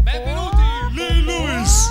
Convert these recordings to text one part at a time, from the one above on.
Benvenuti, Lee Lewis.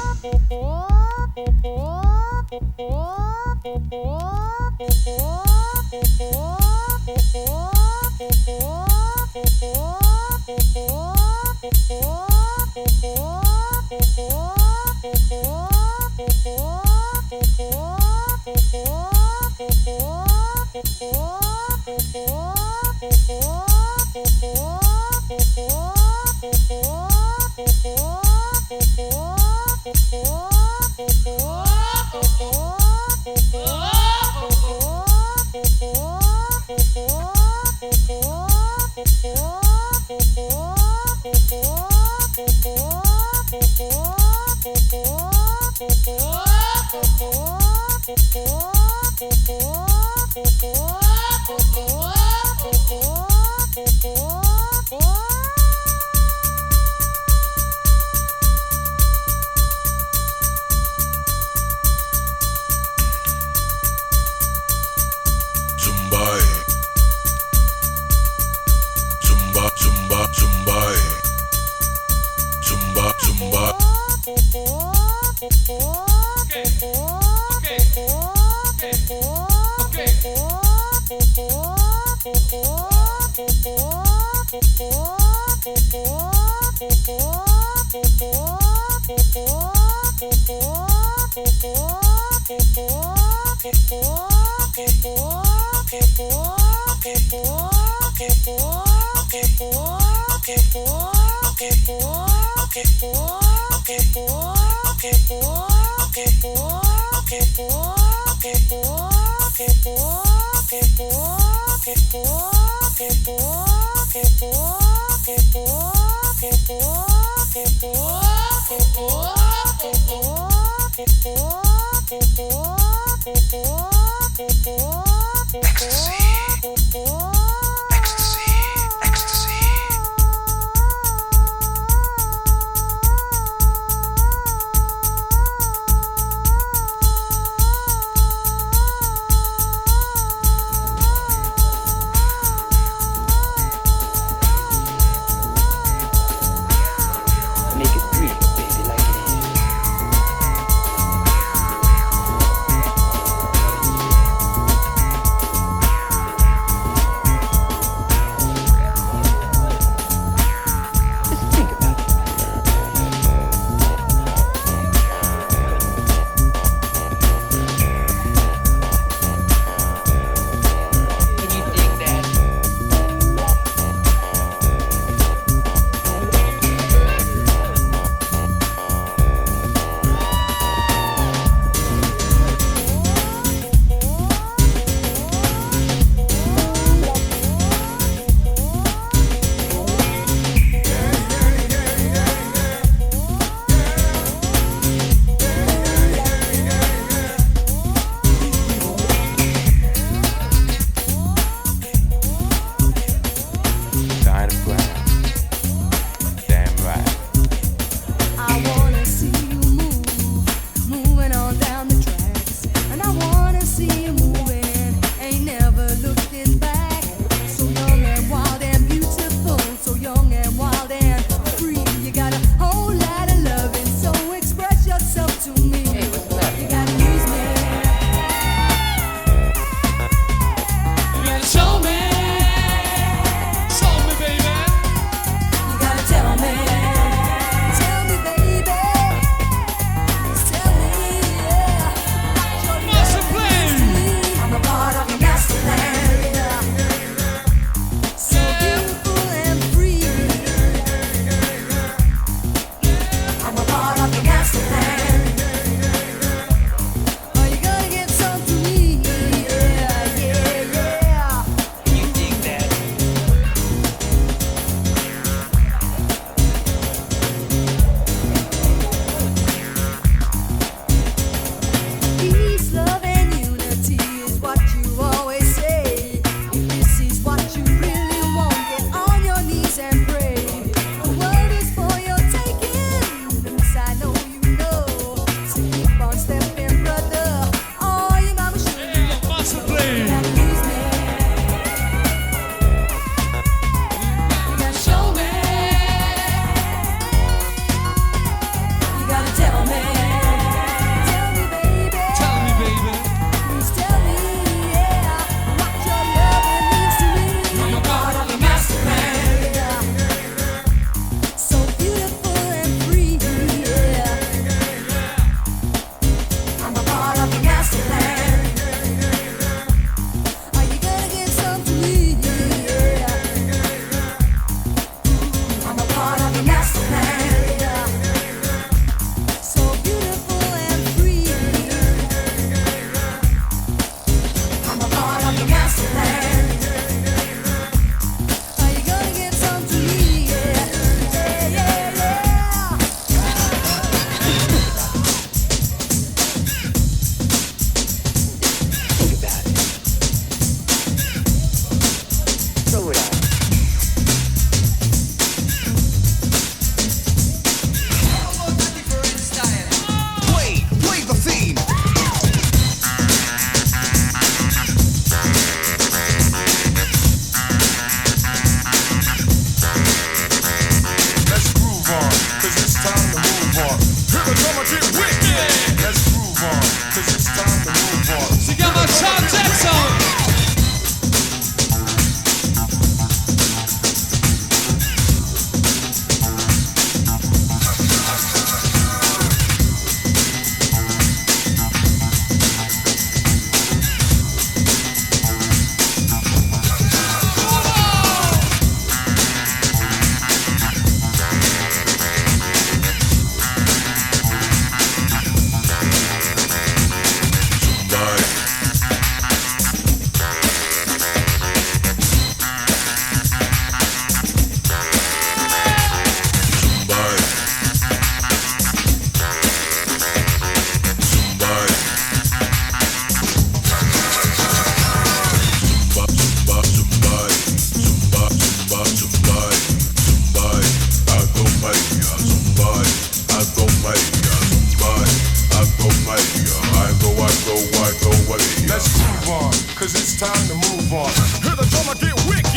It's time to move on. Hear the drummer get wicked.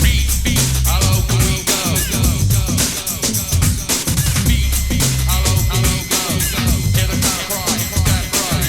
Beat, beat, how low can we go? Beat, beat, how low can we go? Hear the kind of cry, that cry.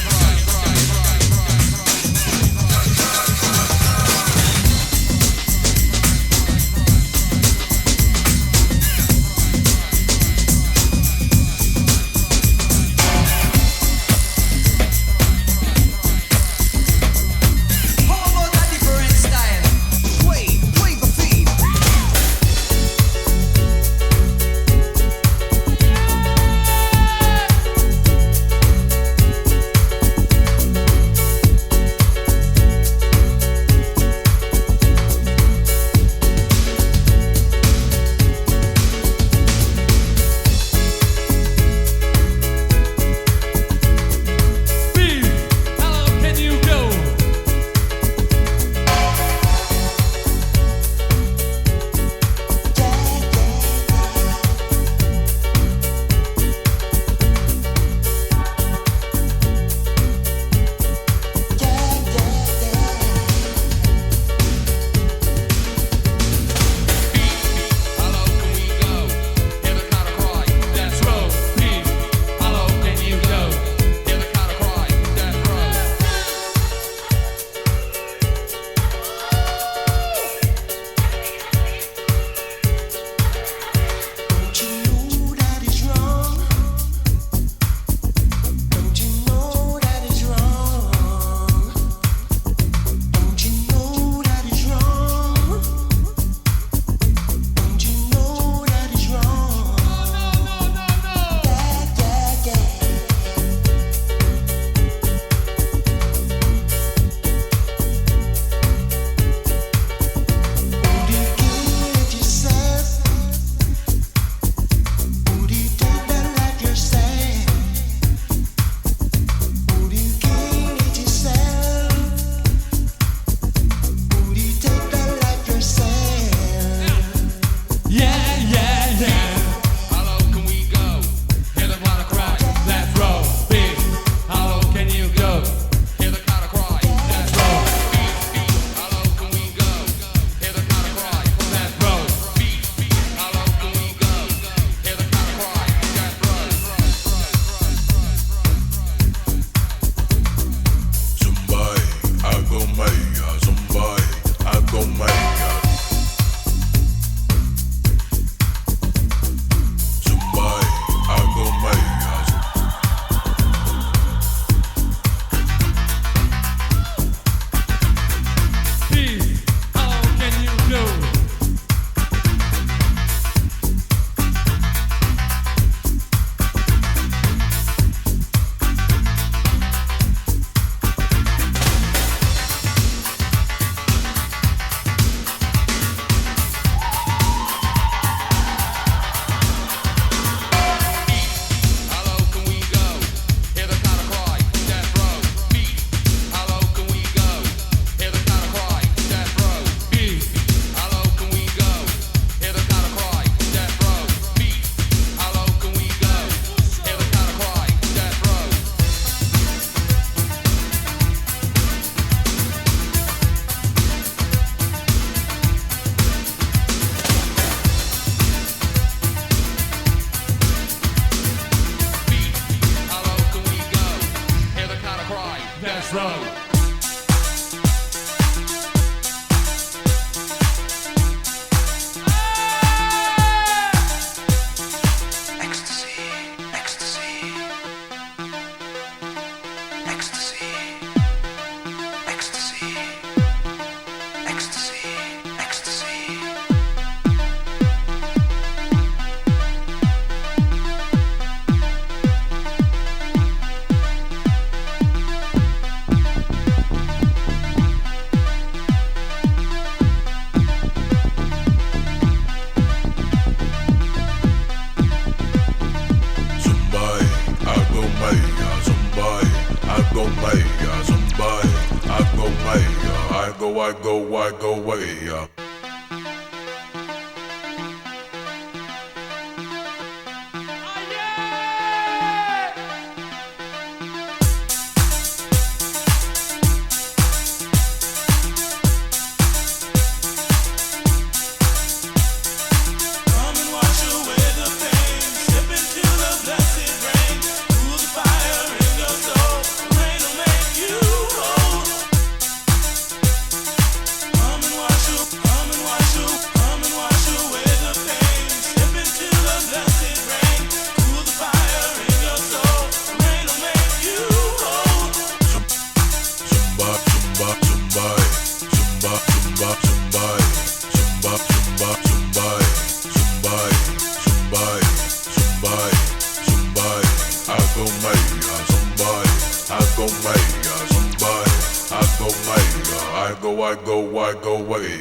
I go away. go way.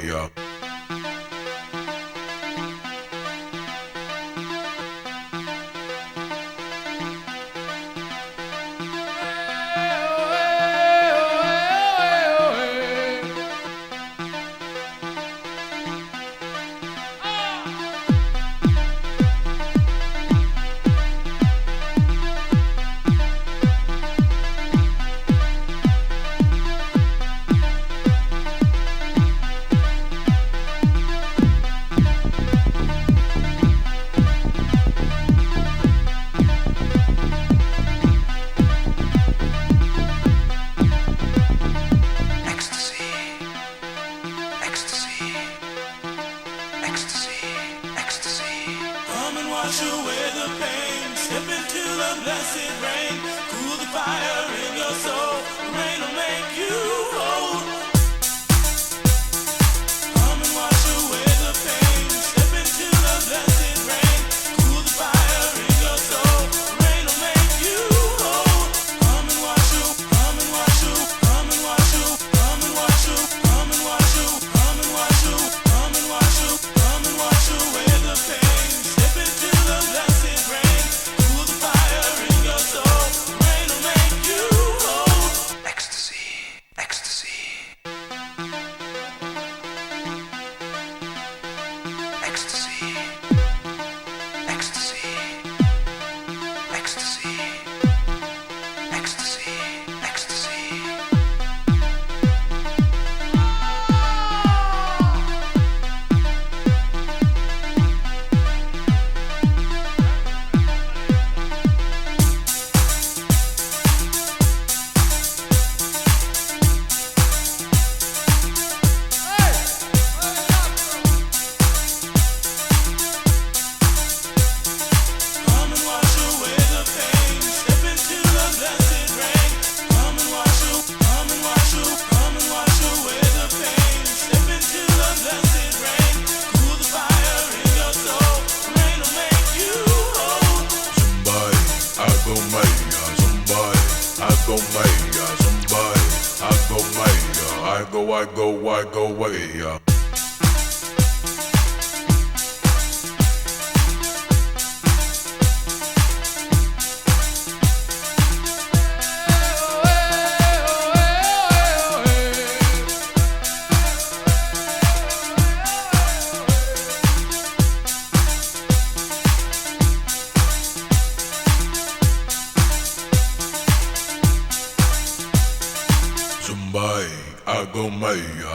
I go way.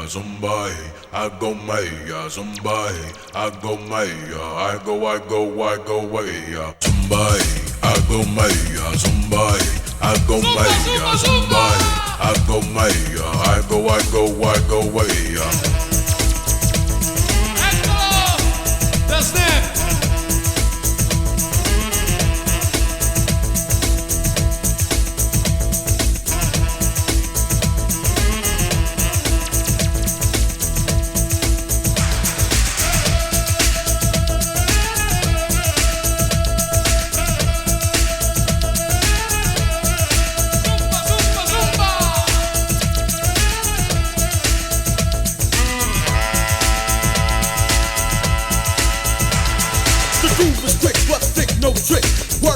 Somebody, I go maya, somebody, I go maya, I go way. Somebody, I go maya, somebody, I go maya, somebody, I go maya, I go way. That's it.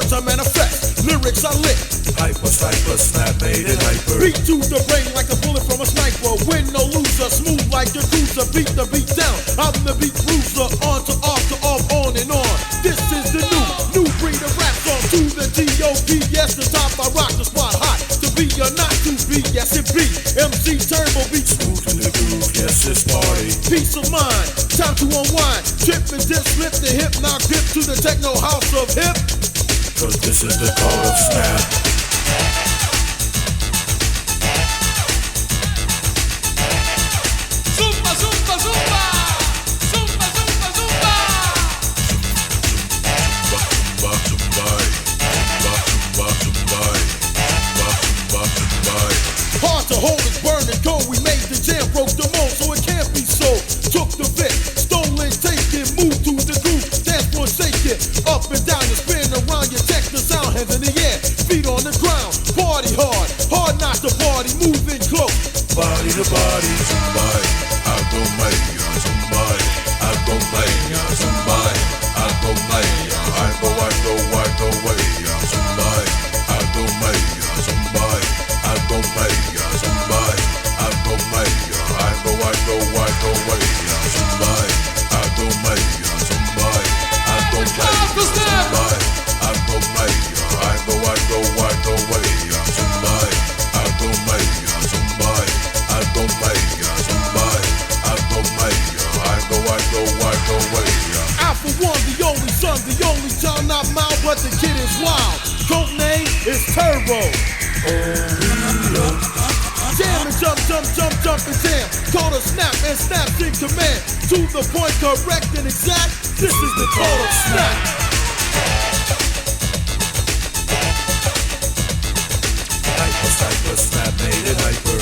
I manifest, lyrics I lit. Hyper, snap, made it hyper. Beat to the brain like a bullet from a sniper. Win no loser, smooth like a cruiser. Beat the beat down, I'm the beat bruiser. On to off to off, on and on. This is the new breed of rap song. To the G.O.P. Yes, the top, I rock the spot hot. To be or not to be, yes it be. MC Turbo beat smooth in the groove, yes it's party. Peace of mind, time to unwind. Trip and dip, slip the hip, now grip to the techno house of hip. Cause this is the code of snap. Zumba, zumba, zumba. Zumba, zumba, zumba. Hard to hold is burning cold. We made the jam, broke the mold, so it can't be sold. Took the bit, stole it, take it, move to the groove. Dance for shake it, up and down, you spin around, you check the sound, hands in the air, feet on the ground. Party hard, hard not to party, moving close. body to body, somebody, I go maya, somebody, I go maya, somebody, I go maya, I go maya, somebody, I go maya, somebody, I go maya, somebody, I go maya, I go maya, somebody, I go maya, somebody, I go maya, somebody, I go maya, I go maya, somebody, I go maya, somebody, I go maya, somebody, I go maya, I go maya. Alpha one, the only son, the only child not mild, but the kid is wild. Code name is Turbo. Jam and jump and jam. Call a snap and snaps in command. To the point, correct and exact. This is the call of snap. Hyper, snap, made it hyper.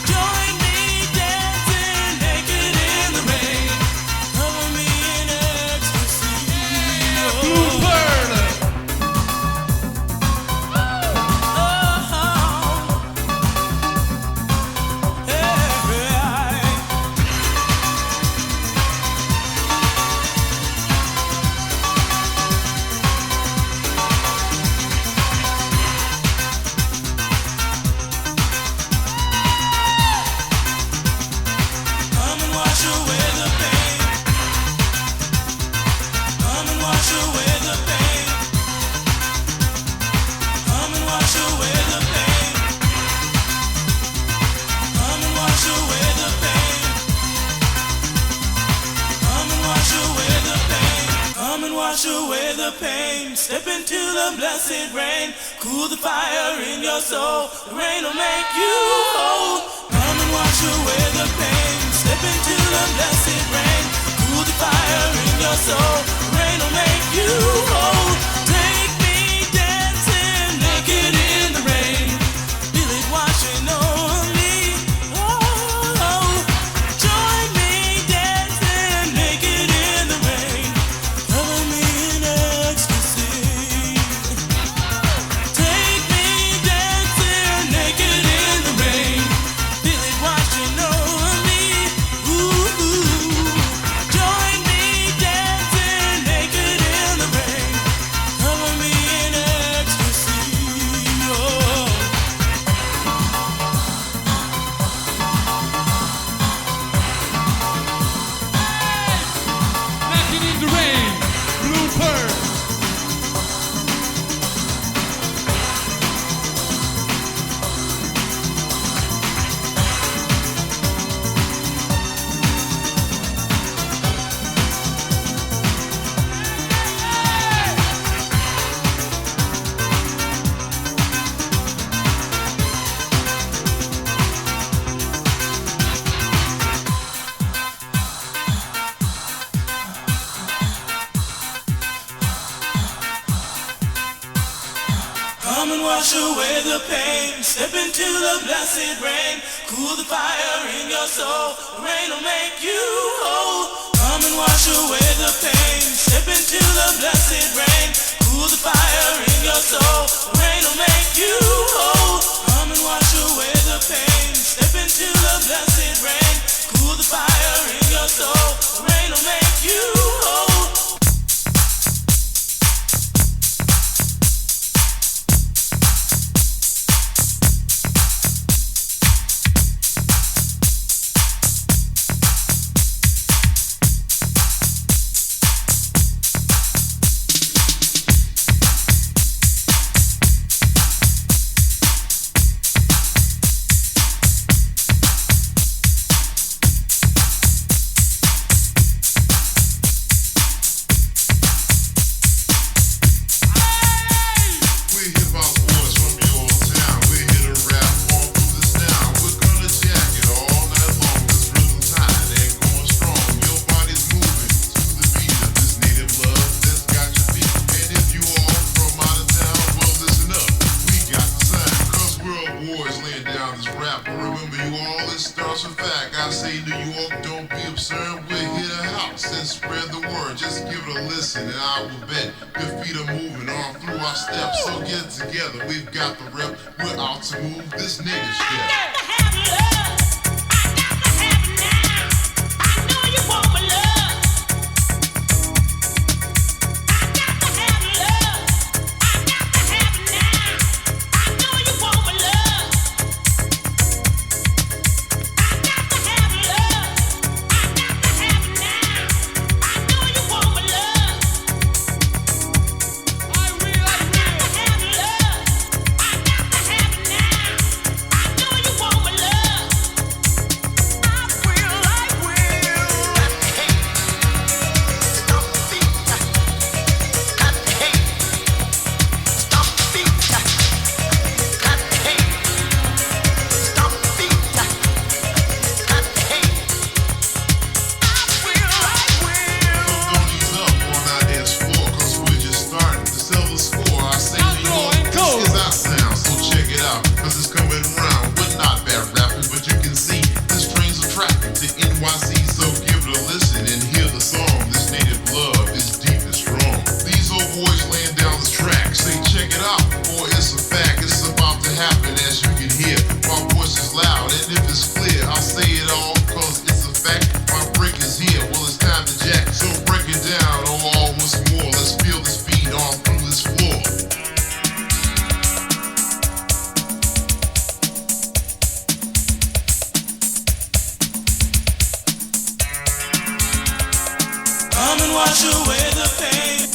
Join me dancing naked in the rain. the pain. Step into the blessed rain. Cool the fire in your soul. The rain will make you whole. Come and wash away the pain. Step into the blessed rain. Cool the fire in your soul. The rain will make you whole. Take me dancing naked in the rain. Feel it washing over me. Oh, oh. Join me dancing naked in the rain. Cover me in ecstasy. Take me dancing naked in the rain. Feel it washing over me. Ooh, ooh. Join me dancing naked in the rain. Cover me in ecstasy. Oh. Knocking in the rain, blue pearl. Come and wash away the pain. Step into the blessed rain. Cool the fire in your soul. The rain will make you whole. Come and wash away the pain. Step into the blessed rain. Cool the fire in your soul. The rain will make you whole. Come and wash away the pain. Step into the blessed rain. Cool the fire in your soul. The rain will make you whole. We're hip hop boys from your town. We're here to rap on through this town. We're gonna jack it all night long. This rhythm's hot and going strong. Your body's moving to the beat of this native love that's got your feet. And if you all from out of town, well listen up. We got the sign. Cause we're all boys laying down this rap. But remember you all, it starts with fact. I say New York, don't be absurd. We're here to house and spread the word. Just give it a listen and I will bet your feet are moving on through our steps. So get together, we've got the rep. We're out to move this nigga step. wash away the pain.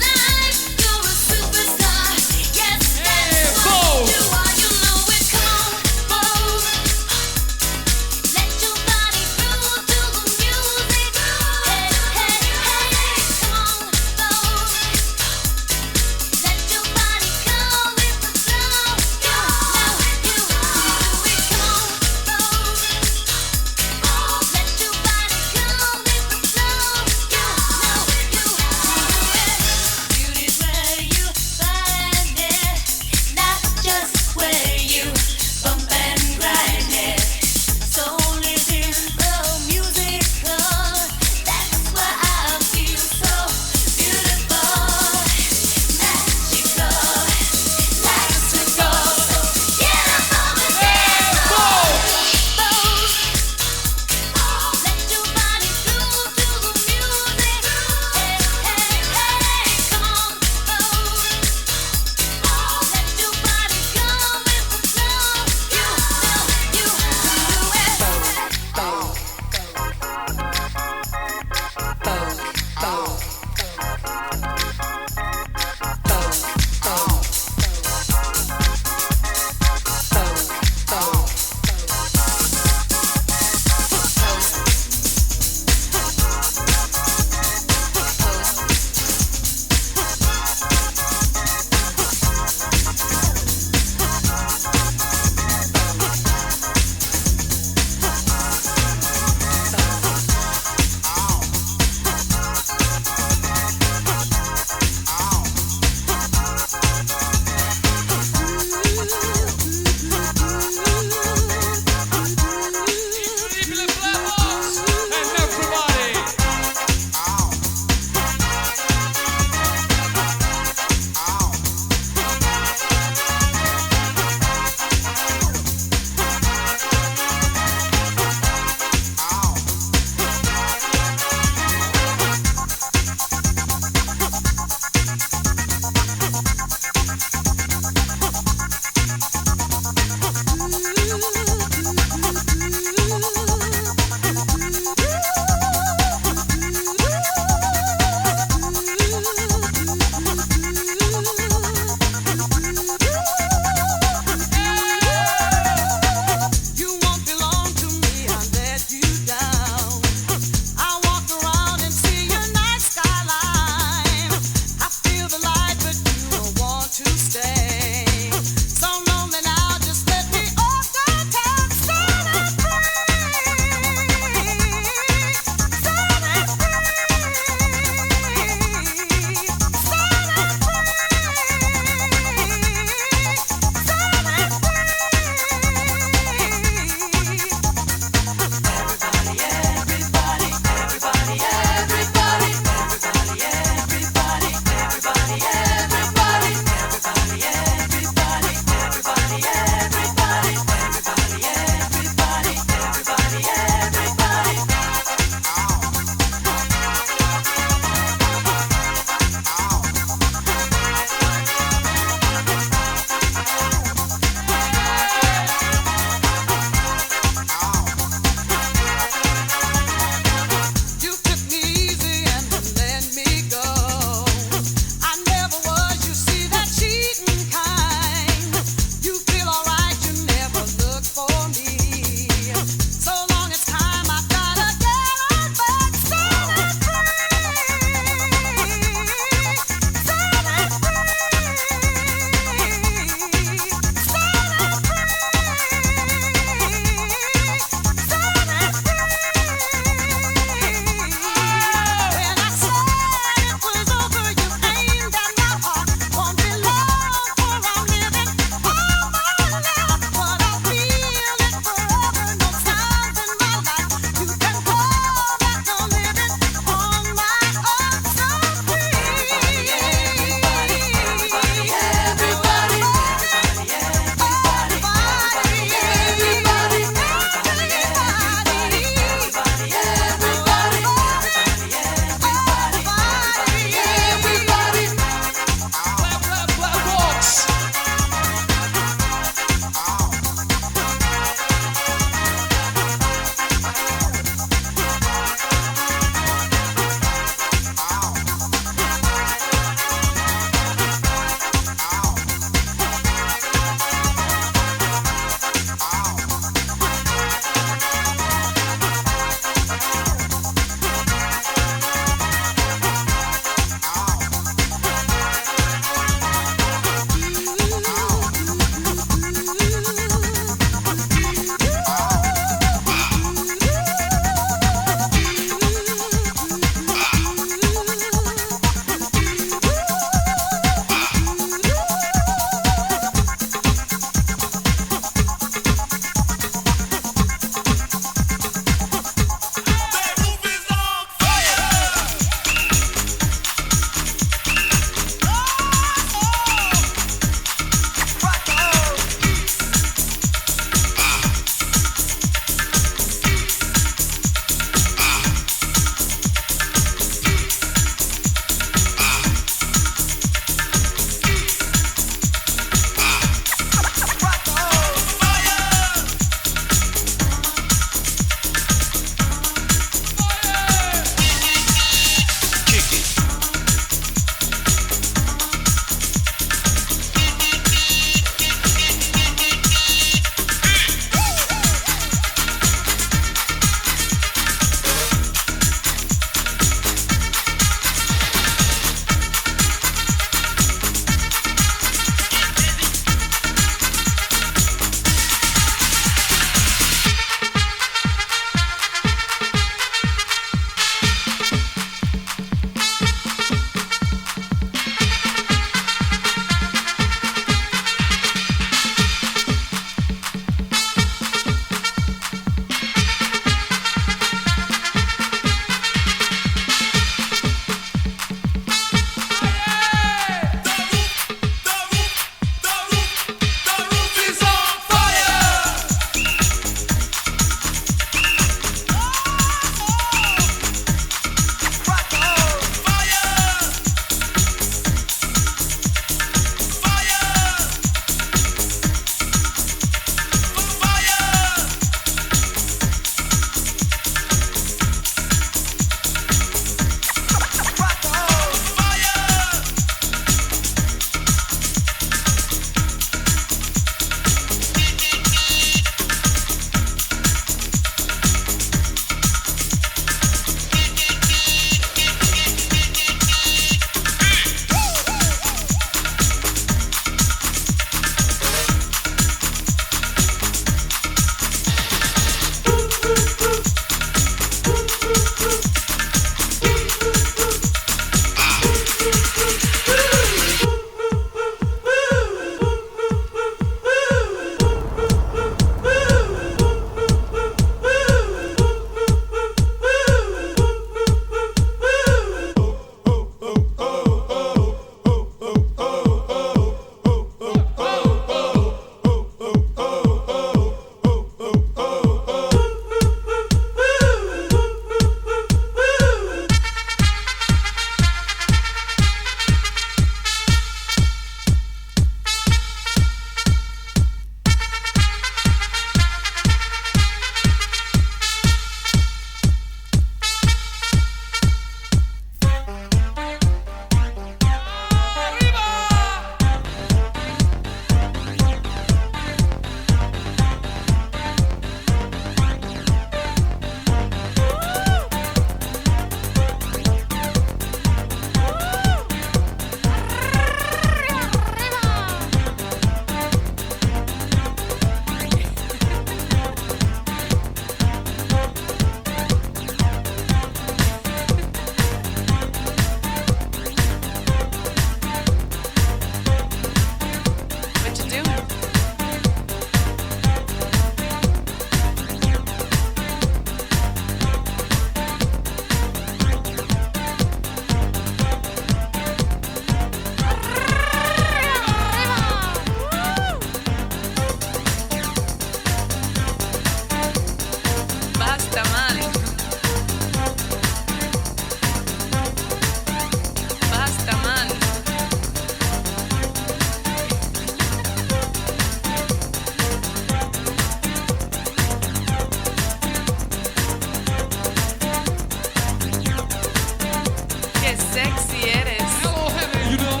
Qué sexy eres. Hello, heaven, you know.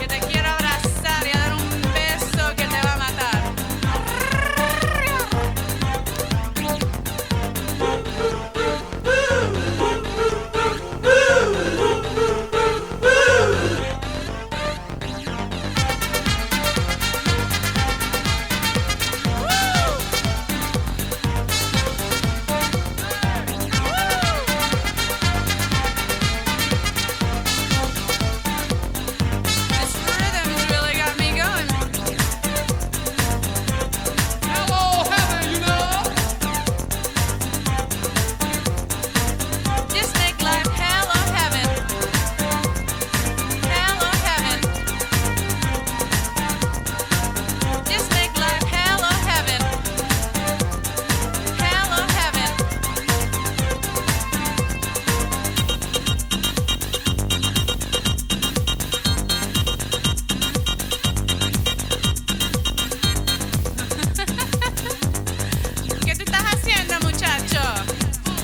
Que te quiero abrazar y a dar un beso que te va a matar. This rhythm's really got me going. Hello, heaven, you know. Just make life hell or heaven. Hell or heaven. Just make life hell or heaven. Hell or heaven. ¿Qué tú estás haciendo, muchacho?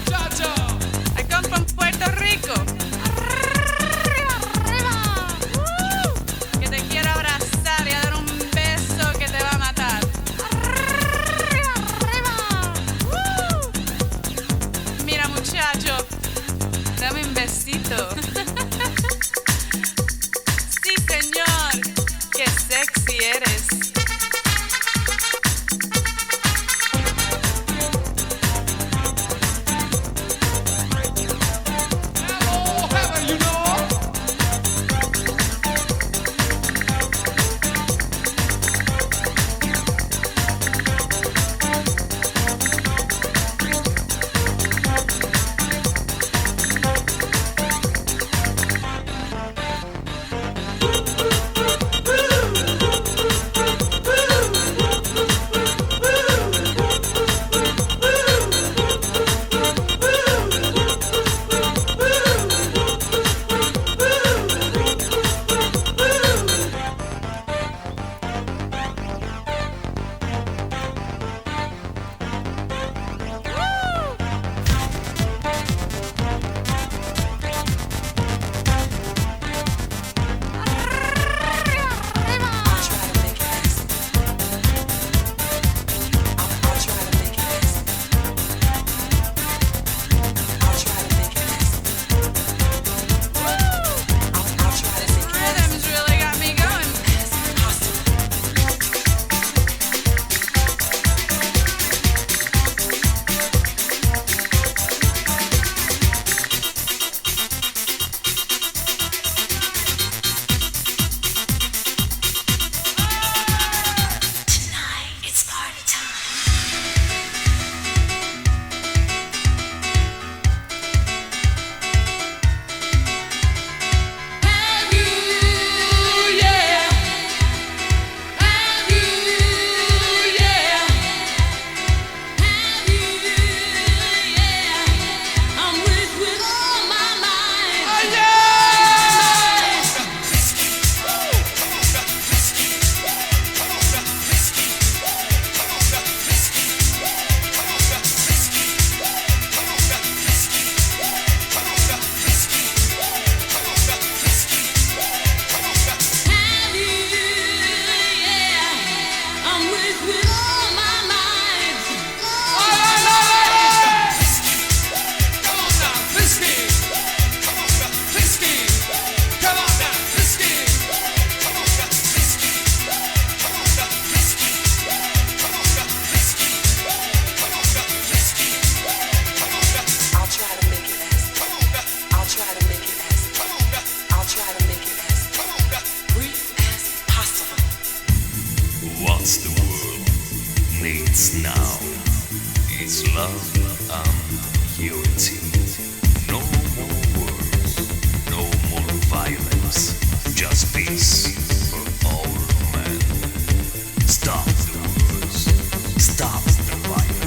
Cha-cha. I come from Puerto Rico. Arriba, arriba. Que te quiero abrazar y a dar un beso que te va a matar. Arriba, arriba. Mira, muchacho, dame un besito. Sí, señor, qué sexy eres. Hello, heaven, you know. This rhythm's really got me going. It's party time. Have you, yeah? Have you, yeah? Have you, yeah? I'm with all my mind. Oh Have you, yeah? I'm with all my mind. Come on now, Frisky. Frisky. Come on now, Frisky. I'll try to make it last. I'll try to make it last. I'll try to make it as brief as possible. What's the world needs now is love and unity. No more wars, no more violence, just peace for all men. Stop the wars, stop the violence.